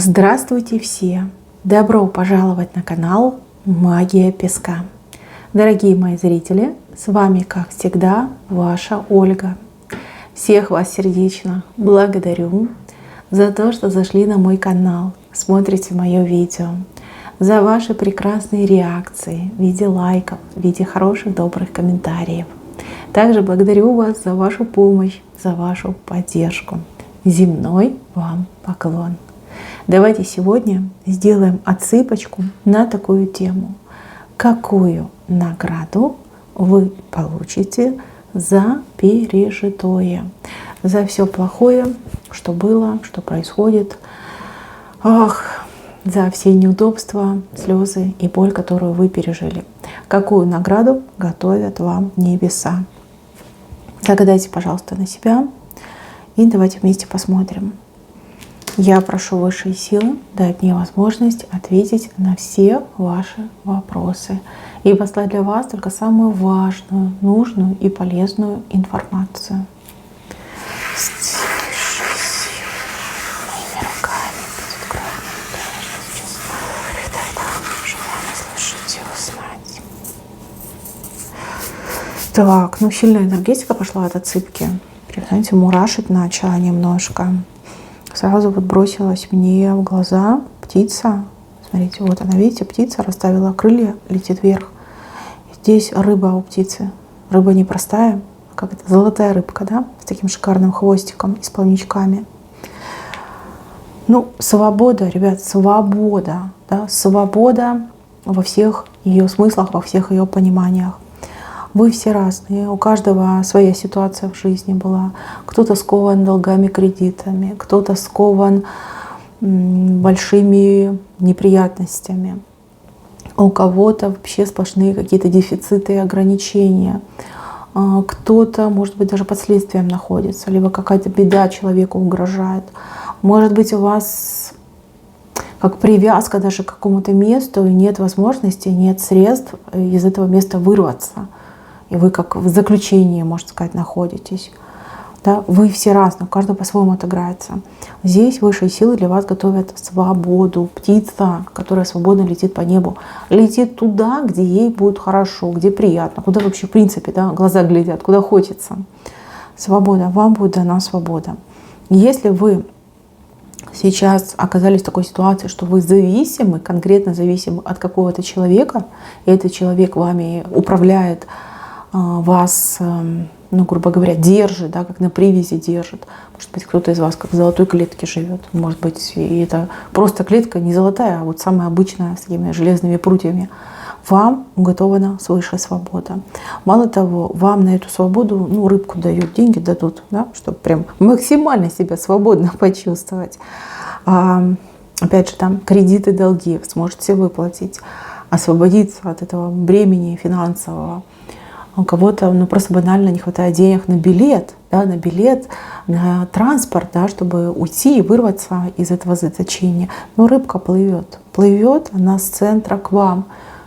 Здравствуйте все! Добро пожаловать на канал Магия Песка. Дорогие мои зрители, с вами, как всегда, ваша Ольга. Всех вас сердечно благодарю за то, что зашли на мой канал, смотрите мое видео, за ваши прекрасные реакции в виде лайков, в виде хороших, добрых комментариев. Также благодарю вас за вашу помощь, за вашу поддержку. Земной вам поклон. Давайте сегодня сделаем отсыпочку на такую тему. Какую награду вы получите за пережитое, за все плохое, что было, что происходит, за все неудобства, слезы и боль, которую вы пережили. Какую награду готовят вам небеса? Загадайте, пожалуйста, на себя и давайте вместе посмотрим. Я прошу высшие силы дать мне возможность ответить на все ваши вопросы и послать для вас только самую важную, нужную и полезную информацию. Так, сильная энергетика пошла от отсыпки. Знаете, мурашить начала немножко. Сразу вот бросилась мне в глаза птица. Смотрите, вот она, видите, птица расставила крылья, летит вверх. Здесь рыба у птицы. Рыба непростая, как это, золотая рыбка, да, с таким шикарным хвостиком и с плавничками. Свобода, ребят, свобода, да, свобода во всех ее смыслах, во всех ее пониманиях. Вы все разные, у каждого своя ситуация в жизни была. Кто-то скован долгами, кредитами, кто-то скован большими неприятностями. У кого-то вообще сплошные какие-то дефициты и ограничения. Кто-то, может быть, даже под следствием находится, либо какая-то беда человеку угрожает. Может быть, у вас как привязка даже к какому-то месту, и нет возможности, нет средств из этого места вырваться. И вы как в заключении, можно сказать, находитесь. Да? Вы все разные, каждый по-своему отыграется. Здесь высшие силы для вас готовят свободу. Птица, которая свободно летит по небу, летит туда, где ей будет хорошо, где приятно, куда вообще в принципе, да, глаза глядят, куда хочется. Свобода, вам будет дана свобода. Если вы сейчас оказались в такой ситуации, что вы зависимы, конкретно зависимы от какого-то человека, и этот человек вами управляет, вас, грубо говоря, держит, да, как на привязи держит. Может быть, кто-то из вас как в золотой клетке живет. Может быть, и это просто клетка не золотая, а вот самая обычная, с такими железными прутьями. Вам уготована свыше свобода. Мало того, вам на эту свободу рыбку дают, деньги дадут, да, чтобы прям максимально себя свободно почувствовать. Опять же, там кредиты, долги сможете выплатить, освободиться от этого бремени финансового. У кого-то просто банально не хватает денег на билет, да, на транспорт, да, чтобы уйти и вырваться из этого заточения. Но рыбка плывет она с центра к вам.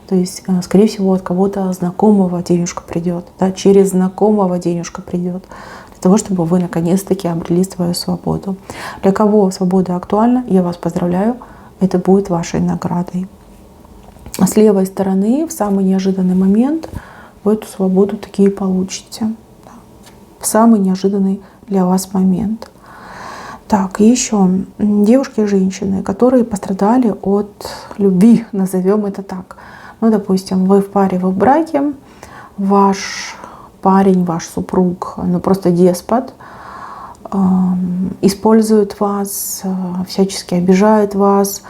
То есть, скорее всего, от кого-то знакомого денежка придет, да, через знакомого денежка придет, для того, чтобы вы наконец-таки обрели свою свободу. Для кого свобода актуальна, я вас поздравляю, это будет вашей наградой. А с левой стороны, в самый неожиданный момент, вы эту свободу такие получите. В самый неожиданный для вас момент. Так, еще девушки и женщины, которые пострадали от любви, назовем это так. Допустим, вы в паре, вы в браке, ваш парень, ваш супруг, просто деспот, использует вас, всячески обижает вас,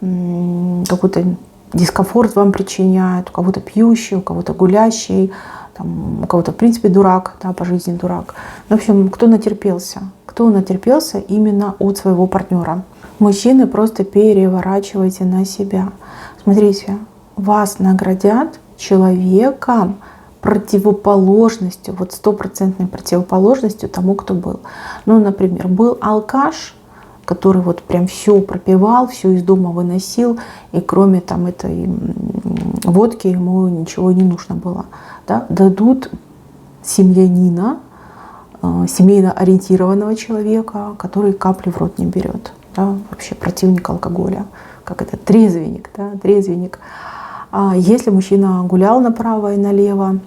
какой-то дискомфорт вам причиняет, у кого-то пьющий, у кого-то гулящий, у кого-то, в принципе, дурак, да, по жизни дурак. В общем, кто натерпелся именно от своего партнера. Мужчины, просто переворачивайте на себя. Смотрите, вас наградят человеком, противоположностью, вот стопроцентной противоположностью тому, кто был. Например, был алкаш, который вот прям все пропивал, все из дома выносил, и кроме этой водки ему ничего не нужно было. Да? Дадут семьянина, семейно ориентированного человека, который капли в рот не берет. да, вообще противник алкоголя, как это, трезвенник, да, трезвенник. Если мужчина гулял направо и налево,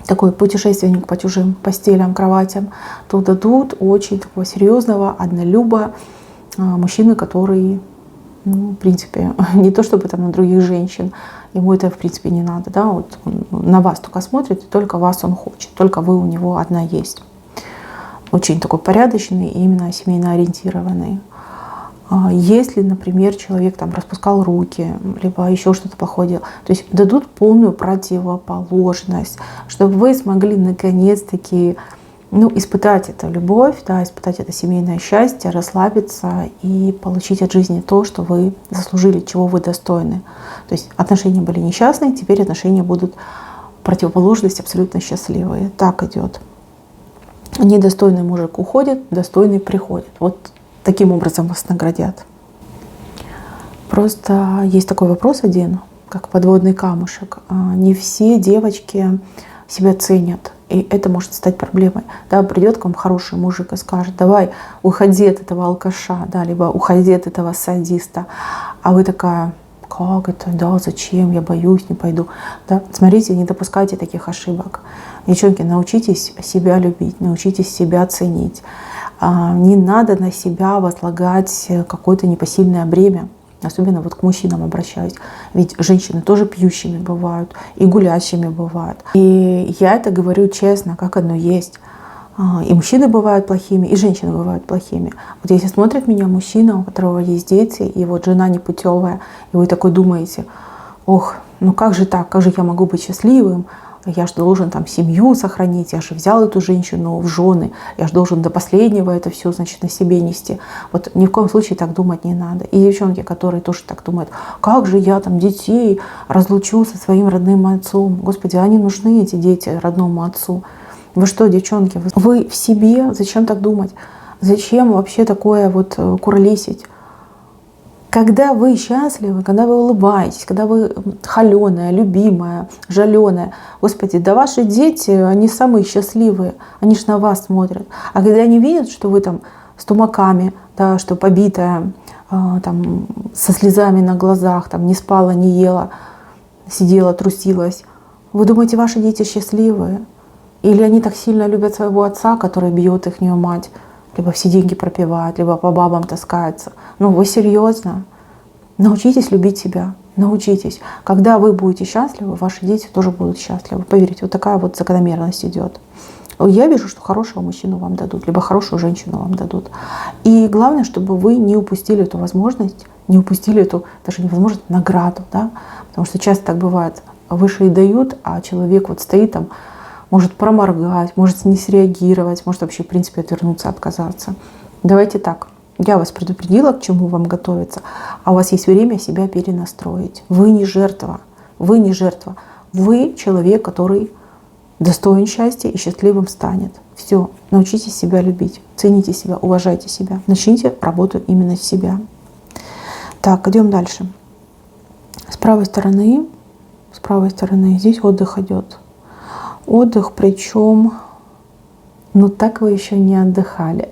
такой путешественник по чужим постелям, кроватям, то дадут очень такого серьезного однолюба, мужчины, который, в принципе, не то чтобы там на других женщин, ему это в принципе не надо, да, вот он на вас только смотрит, и только вас он хочет, только вы у него одна есть. Очень такой порядочный и именно семейно ориентированный. Если, например, человек там распускал руки, либо еще что-то плохое делал, то есть дадут полную противоположность, чтобы вы смогли наконец-таки испытать эту любовь, да, испытать это семейное счастье, расслабиться и получить от жизни то, что вы заслужили, чего вы достойны. То есть отношения были несчастные, теперь отношения будут противоположность абсолютно счастливые. Так идет. Недостойный мужик уходит, достойный приходит. Вот таким образом вас наградят. Просто есть такой вопрос один, как подводный камушек. Не все девочки себя ценят, и это может стать проблемой. Да, придет к вам хороший мужик и скажет: давай, уходи от этого алкаша, да, либо уходи от этого садиста. А вы такая: как это, да, зачем, я боюсь, не пойду. Да? Смотрите, не допускайте таких ошибок. Девчонки, научитесь себя любить, научитесь себя ценить. Не надо на себя возлагать какое-то непосильное бремя. Особенно вот к мужчинам обращаюсь. Ведь женщины тоже пьющими бывают, и гулящими бывают. И я это говорю честно, как оно есть. И мужчины бывают плохими, и женщины бывают плохими. Вот если смотрит меня мужчина, у которого есть дети, и вот жена непутевая, и вы такой думаете: ох, ну как же так, как же я могу быть счастливым? Я же должен там семью сохранить, я же взял эту женщину в жены, я же должен до последнего это все, значит, на себе нести. Вот ни в коем случае так думать не надо. И девчонки, которые тоже так думают: как же я там детей разлучу со своим родным отцом? Господи, они нужны, эти дети, родному отцу. Вы что, девчонки, вы в себе? Зачем так думать? Зачем вообще такое вот куролесить? Когда вы счастливы, когда вы улыбаетесь, когда вы холеная, любимая, жаленая, Господи, да ваши дети, они самые счастливые, они ж на вас смотрят. А когда они видят, что вы там с тумаками, да, что побитая, там, со слезами на глазах, там, не спала, не ела, сидела, трусилась, вы думаете, ваши дети счастливые? Или они так сильно любят своего отца, который бьет их мать, либо все деньги пропивает, либо по бабам таскается? Ну вы серьезно? Научитесь любить себя, научитесь. Когда вы будете счастливы, ваши дети тоже будут счастливы. Поверьте, вот такая вот закономерность идет. Я вижу, что хорошего мужчину вам дадут, либо хорошую женщину вам дадут. И главное, чтобы вы не упустили эту возможность, не упустили эту даже невозможность, награду, да? Потому что часто так бывает. Выше и дают, а человек вот стоит там, может проморгать, может не среагировать, может вообще в принципе отвернуться, отказаться. Давайте так. Я вас предупредила, к чему вам готовиться, а у вас есть время себя перенастроить. Вы не жертва. Вы не жертва. Вы человек, который достоин счастья и счастливым станет. Все. Научитесь себя любить. Цените себя, уважайте себя. Начните работу именно с себя. Так, идем дальше. С правой стороны здесь отдых идет. Отдых, причем, так вы еще не отдыхали.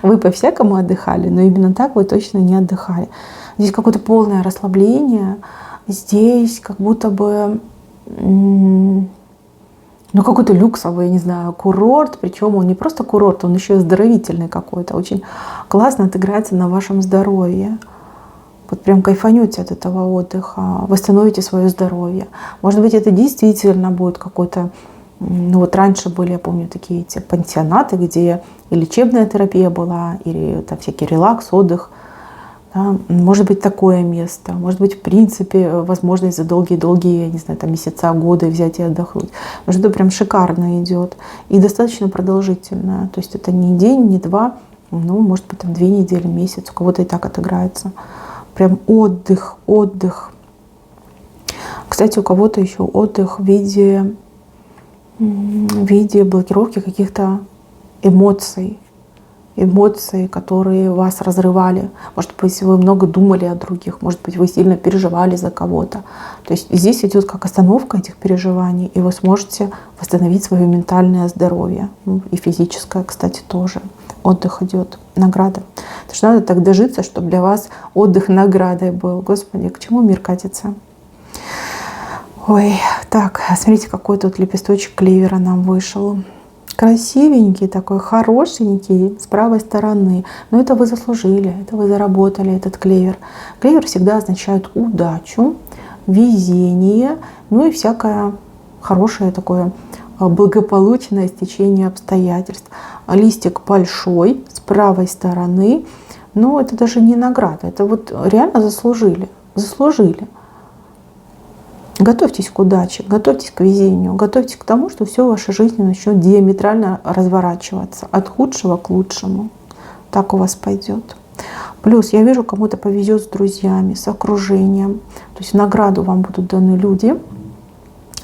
Вы по-всякому отдыхали, но именно так вы точно не отдыхали. Здесь какое-то полное расслабление. Здесь как будто бы какой-то люксовый, я не знаю, курорт. Причем он не просто курорт, он еще и оздоровительный какой-то. Очень классно отыграется на вашем здоровье. Вот прям кайфанете от этого отдыха, восстановите свое здоровье. Может быть, это действительно будет какой-то... вот раньше были, я помню, такие эти пансионаты, где и лечебная терапия была, или там всякий релакс, отдых. Да. Может быть, такое место. Может быть, в принципе, возможность за долгие-долгие, я не знаю, там месяца, годы взять и отдохнуть. Потому что это прям шикарно идет. И достаточно продолжительно. То есть это не день, не два, может быть, там 2 недели, месяц. У кого-то и так отыграется. Прям отдых, отдых. Кстати, у кого-то еще отдых в виде блокировки каких-то эмоций, которые вас разрывали. Может быть, вы много думали о других, может быть, вы сильно переживали за кого-то. То есть здесь идет как остановка этих переживаний, и вы сможете восстановить свое ментальное здоровье. И физическое, кстати, тоже. отдых идет, награда. Потому что надо так дожиться, чтобы для вас отдых наградой был. Господи, к чему мир катится? Ой, так, смотрите, какой тут лепесточек клевера нам вышел. Красивенький такой, хорошенький, с правой стороны. Но это вы заслужили, это вы заработали этот клевер. Клевер всегда означает удачу, везение, ну и всякое хорошее такое благополучное стечение обстоятельств. Листик большой, с правой стороны, но это даже не награда, это вот реально заслужили, заслужили. Готовьтесь к удаче, готовьтесь к везению, готовьтесь к тому, что все в вашей жизни начнет диаметрально разворачиваться от худшего к лучшему. Так у вас пойдет. Плюс я вижу, кому-то повезет с друзьями, с окружением. То есть в награду вам будут даны люди,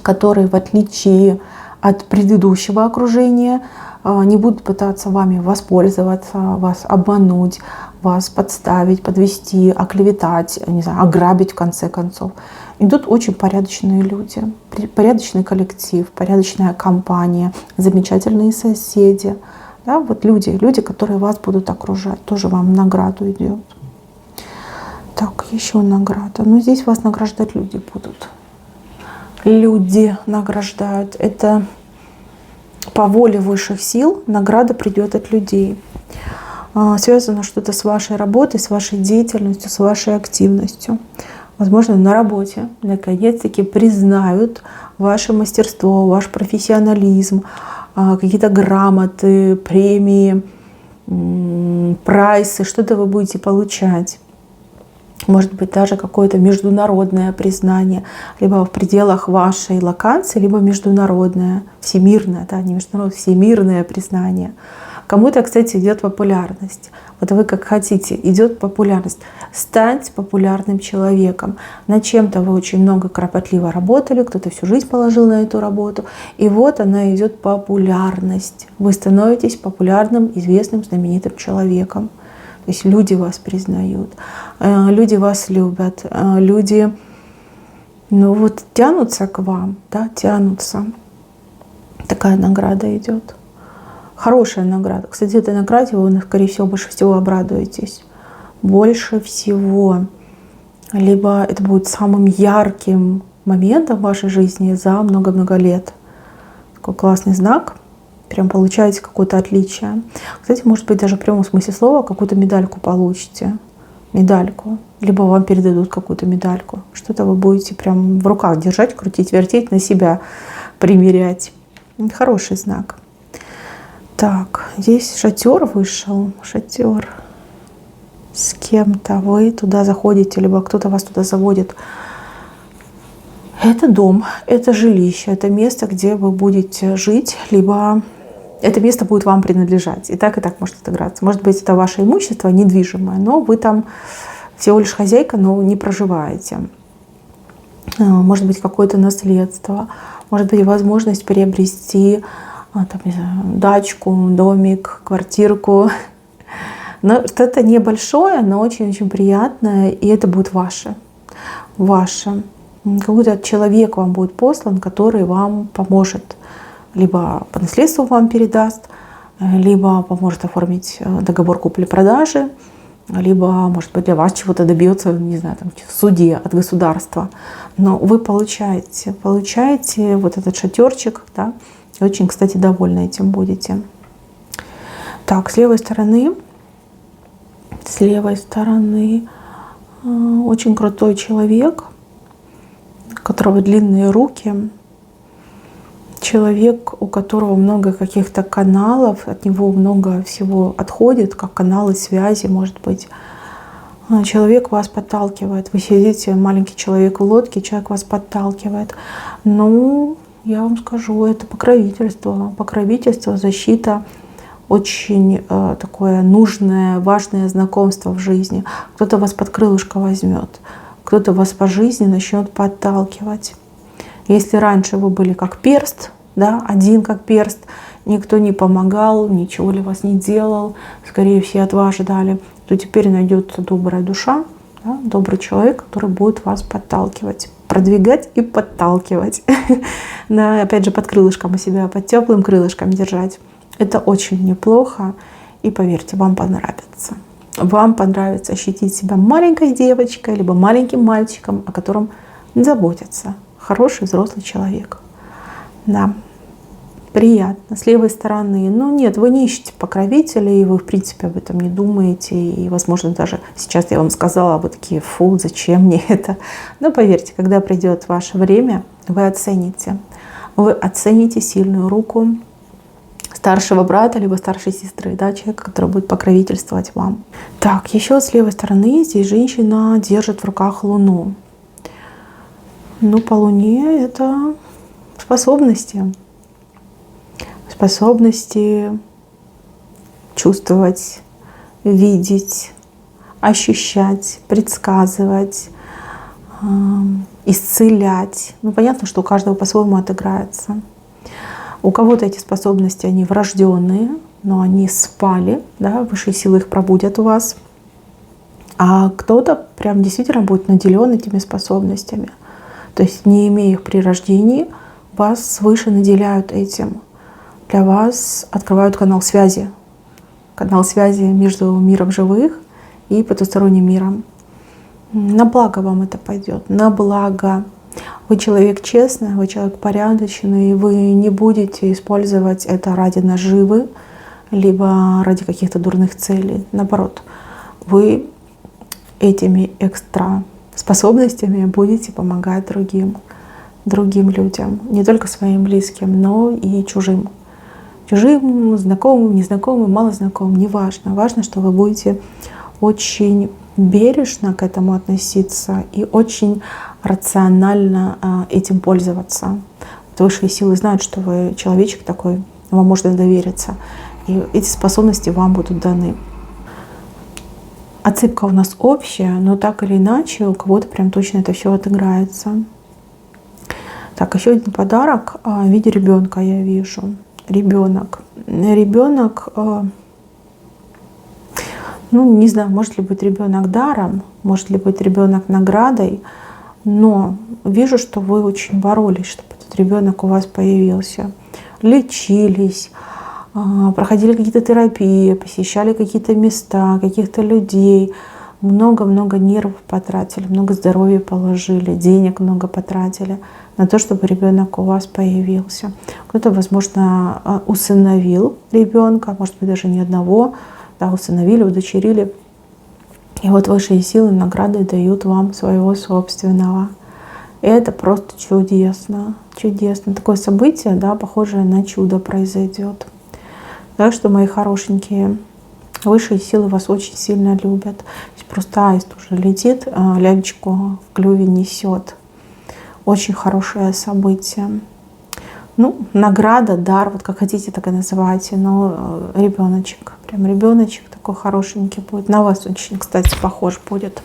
которые в отличие от предыдущего окружения не будут пытаться вами воспользоваться, вас обмануть, вас подставить, подвести, оклеветать, не знаю, ограбить в конце концов. Идут очень порядочные люди, порядочный коллектив, порядочная компания, замечательные соседи. Да, вот люди, которые вас будут окружать, тоже вам награду идет. Так, еще награда. Но здесь вас награждать люди будут. Люди награждают. Это по воле высших сил награда придет от людей. Связано что-то с вашей работой, с вашей деятельностью, с вашей активностью. Возможно, на работе наконец-таки признают ваше мастерство, ваш профессионализм, какие-то грамоты, премии, прайсы, что-то вы будете получать. Может быть, даже какое-то международное признание, либо в пределах вашей локации, либо международное, всемирное, да, не международное, всемирное признание. Кому-то, кстати, идет популярность. Вот вы как хотите, идет популярность. Станьте популярным человеком. Над чем-то вы очень много кропотливо работали, кто-то всю жизнь положил на эту работу. И вот она идет популярность. Вы становитесь популярным, известным, знаменитым человеком. То есть люди вас признают, люди вас любят, люди, ну вот, тянутся к вам, да, тянутся. Такая награда идет. Хорошая награда. Кстати, этой награде вы, скорее всего, больше всего обрадуетесь. Больше всего. Либо это будет самым ярким моментом в вашей жизни за много-много лет. Такой классный знак. Прям получаете какое-то отличие. Кстати, может быть, даже в прямом смысле слова какую-то медальку получите. Медальку. Либо вам передадут какую-то медальку. Что-то вы будете прям в руках держать, крутить, вертеть, на себя примерять. Хороший знак. Так, здесь шатер вышел. Шатер. С кем-то вы туда заходите, либо кто-то вас туда заводит. Это дом, это жилище, это место, где вы будете жить, либо это место будет вам принадлежать. И так может отыграться. Может быть, это ваше имущество недвижимое, но вы там всего лишь хозяйка, но не проживаете. Может быть, какое-то наследство. Может быть, возможность приобрести там, не знаю, дачку, домик, квартирку. Но что-то небольшое, но очень-очень приятное. И это будет ваше. Ваше. Какой-то человек вам будет послан, который вам поможет. Либо по наследству вам передаст, либо поможет оформить договор купли-продажи, либо, может быть, для вас чего-то добьется, не знаю, там, в суде от государства. Но вы получаете вот этот шатерчик, да, и очень, кстати, довольны этим будете. Так, с левой стороны очень крутой человек, у которого длинные руки. Человек, у которого много каких-то каналов, от него много всего отходит, как каналы связи, может быть. Человек вас подталкивает. Вы сидите, маленький человек в лодке, человек вас подталкивает. Ну, я вам скажу, это покровительство. Покровительство, защита. Очень такое нужное, важное знакомство в жизни. Кто-то вас под крылышко возьмет, кто-то вас по жизни начнет подталкивать. Если раньше вы были как перст, да, один как перст, никто не помогал, ничего ли вас не делал, скорее все от вас ждали, то теперь найдется добрая душа, да, добрый человек, который будет вас подталкивать, продвигать и подталкивать. Опять же, под крылышком у себя, под теплым крылышком держать. Это очень неплохо. И поверьте, вам понравится. Вам понравится ощутить себя маленькой девочкой, либо маленьким мальчиком, о котором заботится хороший взрослый человек. Да, приятно. С левой стороны, ну нет, вы не ищете покровителей, вы в принципе об этом не думаете. И, возможно, даже сейчас я вам сказала, вы такие, фу, зачем мне это? Но поверьте, когда придет ваше время, вы оцените. Вы оцените сильную руку старшего брата, либо старшей сестры, да, человека, который будет покровительствовать вам. Так, еще с левой стороны здесь женщина держит в руках Луну. Ну, по Луне это способности. Способности чувствовать, видеть, ощущать, предсказывать, исцелять. Ну, понятно, что у каждого по-своему отыграется. У кого-то эти способности, они врожденные, но они спали, да, высшие силы их пробудят у вас. А кто-то прям действительно будет наделен этими способностями. То есть, не имея их при рождении, вас свыше наделяют этим. Для вас открывают канал связи между миром живых и потусторонним миром. На благо вам это пойдет, на благо. Вы человек честный, вы человек порядочный, вы не будете использовать это ради наживы, либо ради каких-то дурных целей. Наоборот, вы этими экстра способностями будете помогать другим людям, не только своим близким, но и чужим. Чужим, знакомым, незнакомым, малознакомым, неважно. Важно, что вы будете очень бережно к этому относиться и очень рационально этим пользоваться. Высшие силы знают, что вы человечек такой, вам можно довериться. И эти способности вам будут даны. Отсыпка у нас общая, но так или иначе у кого-то прям точно это все отыграется. Так, еще один подарок в виде ребенка я вижу. Ребенок, ну не знаю, может ли быть ребенок даром, может ли быть ребенок наградой, но вижу, что вы очень боролись, чтобы этот ребенок у вас появился. Лечились, проходили какие-то терапии, посещали какие-то места, каких-то людей, много-много нервов потратили, много здоровья положили, денег много потратили на то, чтобы ребенок у вас появился. Кто-то, возможно, усыновил ребенка, может быть, даже не одного, да, усыновили, удочерили. И вот высшие силы награды дают вам своего собственного. И это просто чудесно, чудесно. Такое событие, да, похожее на чудо произойдет. Так что, мои хорошенькие, высшие силы вас очень сильно любят. Просто аист уже летит, лялечку в клюве несет. Очень хорошее событие. Ну, награда, дар, вот как хотите, так и называйте. Но ребеночек, прям ребеночек такой хорошенький будет. На вас очень, кстати, похож будет.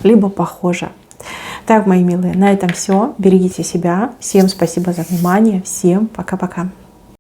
Либо похоже. Так, мои милые, на этом все. Берегите себя. Всем спасибо за внимание. Всем пока-пока.